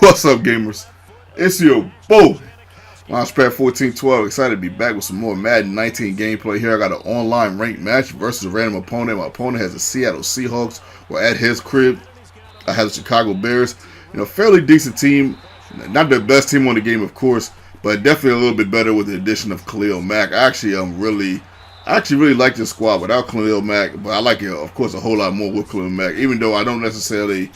What's up, gamers? It's your boy, Launchpad 1412. Excited to be back with some more Madden 19 gameplay here. I got an online ranked match versus a random opponent. My opponent has the Seattle Seahawks. We're at his crib. I have the Chicago Bears. Fairly decent team. Not the best team on the game, of course, but definitely a little bit better with the addition of Khalil Mack. I actually really like this squad without Khalil Mack, but I like it, of course, a whole lot more with Khalil Mack. Even though I don't necessarily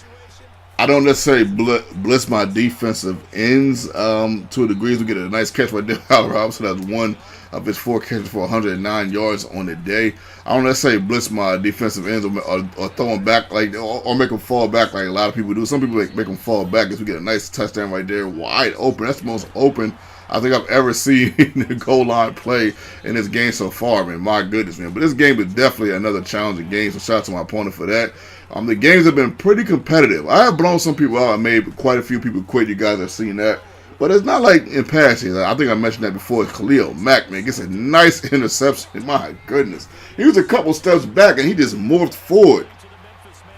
blitz my defensive ends to a degree. We get a nice catch by Al Robinson. That's one of his 4 catches for 109 yards on the day. I don't necessarily blitz my defensive ends or throw them back or make them fall back like a lot of people do. Some people make them fall back because we get a nice touchdown right there, wide open. That's the most open I think I've ever seen the goal line play in this game so far, man. My goodness, man. But this game is definitely another challenging game, so shout out to my opponent for that. The games have been pretty competitive. I have blown some people out. I made quite a few people quit. You guys have seen that. But it's not like in past years. I think I mentioned that before. Khalil Mack, man, gets a nice interception. My goodness. He was a couple steps back, and he just morphed forward.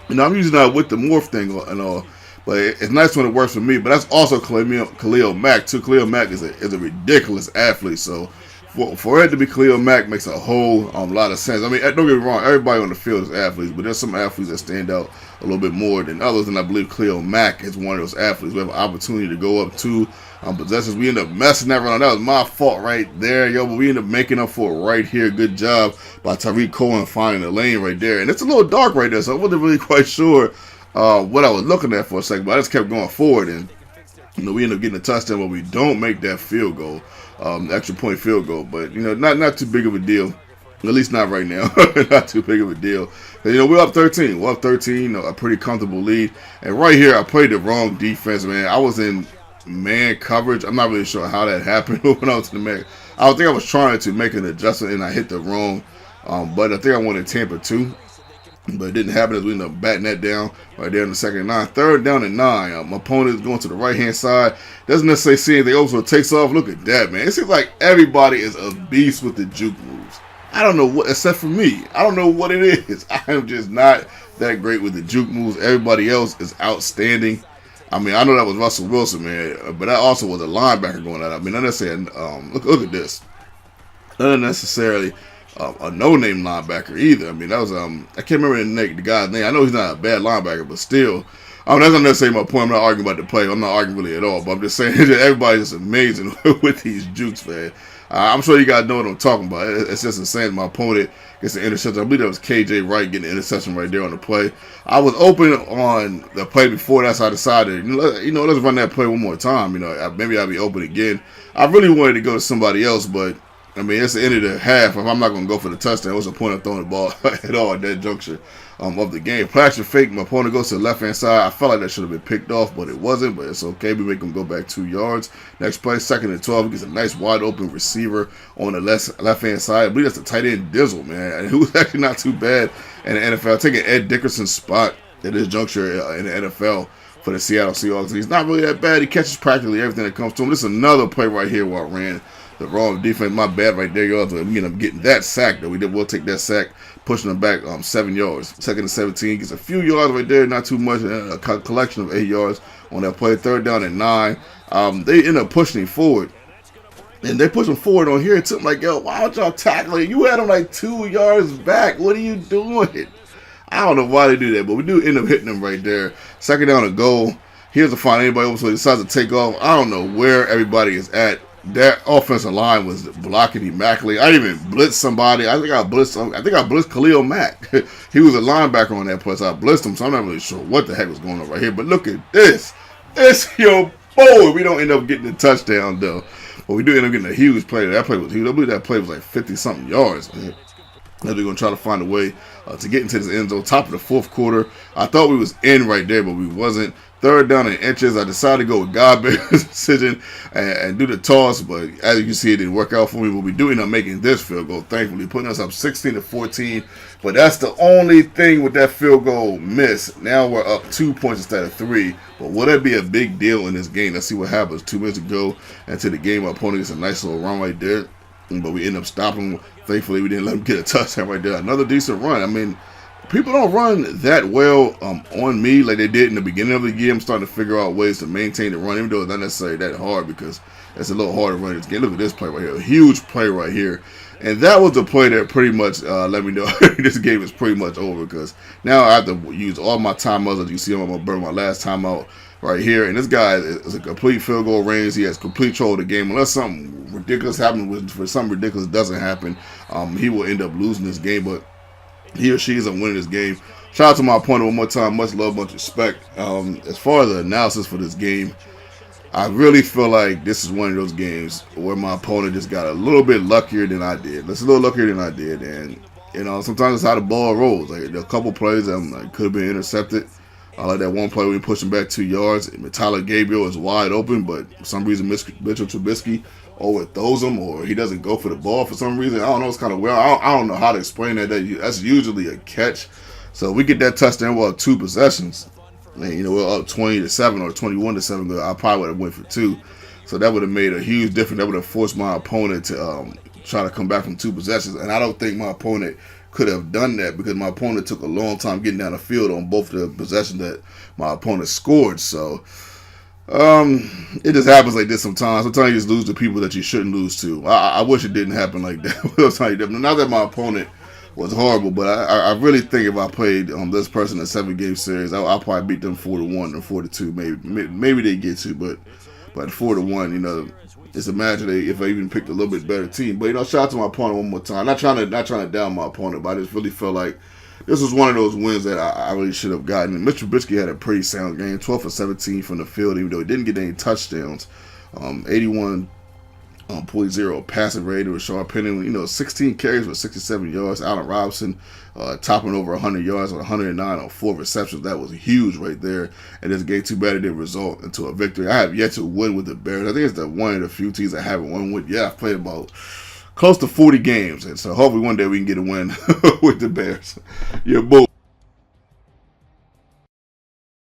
I'm usually not with the morph thing and all. But it's nice when it works for me. But that's also Khalil Mack, too. Khalil Mack is a ridiculous athlete. So for it to be Khalil Mack makes a whole lot of sense. I mean, don't get me wrong. Everybody on the field is athletes. But there's some athletes that stand out a little bit more than others. And I believe Khalil Mack is one of those athletes. We have an opportunity to go up to possessions. We end up messing that around. That was my fault right there, yo. But we end up making up for it right here. Good job by Tariq Cohen finding the lane right there. And it's a little dark right there. So I wasn't really quite sure what I was looking at for a second, but I just kept going forward, and we end up getting a touchdown, but we don't make that field goal, extra point field goal. But not too big of a deal, at least not right now. Not too big of a deal. We're up 13. We're up 13, a pretty comfortable lead. And right here, I played the wrong defense, man. I was in man coverage. I'm not really sure how that happened when I was in the man. I think I was trying to make an adjustment, and I hit the wrong. But I think I wanted Tampa 2. But it didn't happen as we ended up batting that down right there in the second and 9. Third down and 9. My opponent is going to the right-hand side. Doesn't necessarily see anything over, so it takes off. Look at that, man. It seems like everybody is a beast with the juke moves. I don't know what, except for me. I don't know what it is. I am just not that great with the juke moves. Everybody else is outstanding. I mean, I know that was Russell Wilson, man, but that also was a linebacker going out. I mean, not necessarily, look at this. Not necessarily a no-name linebacker either. I mean, that was I can't remember the guy's name. I know he's not a bad linebacker, but still, that's not necessarily my point. I'm not arguing about the play. I'm not arguing really at all. But I'm just saying that everybody's just amazing with these jukes, man. I'm sure you guys know what I'm talking about. It's just insane. My opponent gets an interception. I believe that was KJ Wright getting the interception right there on the play. I was open on the play before that, so I decided, let's run that play one more time. Maybe I'll be open again. I really wanted to go to somebody else, but I mean, it's the end of the half. If I'm not going to go for the touchdown, what's the point of throwing the ball at all at that juncture of the game? Plastic fake. My opponent goes to the left-hand side. I felt like that should have been picked off, but it wasn't. But it's okay. We make him go back 2 yards. Next play, 2nd and 12. He gets a nice wide-open receiver on the left-hand side. I believe that's the tight end Dizzle, man. And he was actually not too bad in the NFL. Taking Ed Dickerson's spot at this juncture in the NFL for the Seattle Seahawks. He's not really that bad. He catches practically everything that comes to him. This is another play right here where I ran the wrong defense. My bad right there, y'all. We end up getting that sack, though. We'll take that sack, pushing them back 7 yards. 2nd and 17. Gets a few yards right there, not too much. A collection of 8 yards on that play. 3rd down and 9. They end up pushing him forward. And they push him forward on here. It took like, yo, why don't y'all tackle him? You had him like 2 yards back. What are you doing? I don't know why they do that, but we do end up hitting him right there. 2nd down and goal. He doesn't find anybody over, so he decides to take off. I don't know where everybody is at. That offensive line was blocking immaculately. I didn't even blitz somebody. I think I blitzed Khalil Mack. He was a linebacker on that play, so I blitzed him. So I'm not really sure what the heck was going on right here. But look at this. It's your boy. We don't end up getting the touchdown though, but we do end up getting a huge play. That play was huge. I believe that play was like 50-something yards. Man. They're going to try to find a way to get into this end zone. Top of the 4th quarter. I thought we was in right there, but we wasn't. 3rd down and inches. I decided to go with Godbear's decision and do the toss, but as you can see, it didn't work out for me. But we do end up making this field goal, thankfully, putting us up 16-14. But that's the only thing with that field goal miss. Now we're up 2 points instead of 3. But will that be a big deal in this game? Let's see what happens. 2 minutes to go into the game. Our opponent gets a nice little run right there, but we end up stopping. Thankfully, we didn't let him get a touchdown right there. Another decent run. I mean, people don't run that well on me like they did in the beginning of the year. I'm starting to figure out ways to maintain the run, even though it's not necessarily that hard because it's a little harder to run this game. Look at this play right here. A huge play right here. And that was the play that pretty much let me know this game is pretty much over because now I have to use all my timeouts. As you see, I'm going to burn my last timeout right here. And this guy is a complete field goal range. He has complete control of the game. Unless something ridiculous happens, for something ridiculous doesn't happen, he will end up losing this game. But he or she is winning this game. Shout out to my opponent one more time. Much love, much respect. As far as the analysis for this game, I really feel like this is one of those games where my opponent just got a little bit luckier than I did. That's a little luckier than I did. And, sometimes it's how the ball rolls. Like, a couple plays that could have been intercepted. I like that one play where we pushed him back 2 yards. And Tyler Gabriel is wide open, but for some reason Mitchell Trubisky overthrows him, or he doesn't go for the ball for some reason. I don't know. It's kind of weird. I don't know how to explain that. That's usually a catch. So we get that touchdown with 2 possessions. And, we're up 20-7 or 21-7. I probably would have went for 2. So that would have made a huge difference. That would have forced my opponent to try to come back from 2 possessions. And I don't think my opponent could have done that because my opponent took a long time getting down the field on both the possessions that my opponent scored. So it just happens like this sometimes. Sometimes you just lose to people that you shouldn't lose to. I wish it didn't happen like that. Not that my opponent was horrible, but I really think if I played this person in a 7-game series, I'll probably beat them 4-1 or 4-2. Maybe they get to, but 4-1, just imagine if I even picked a little bit better team. But shout out to my opponent one more time. Not trying to down my opponent, but I just really felt like this was one of those wins that I really should have gotten. And Mitchell Trubisky had a pretty sound game, 12 for 17 from the field, even though he didn't get any touchdowns. 81.0 passing rating with Sharp Penning, 16 carries for 67 yards. Allen Robinson topping over 100 yards on 109 on 4 receptions. That was huge right there. And this game, too bad it didn't result into a victory. I have yet to win with the Bears. I think it's one of the few teams I haven't won with. Yeah, I've played about close to 40 games. And so hopefully one day we can get a win with the Bears. Yeah, boy.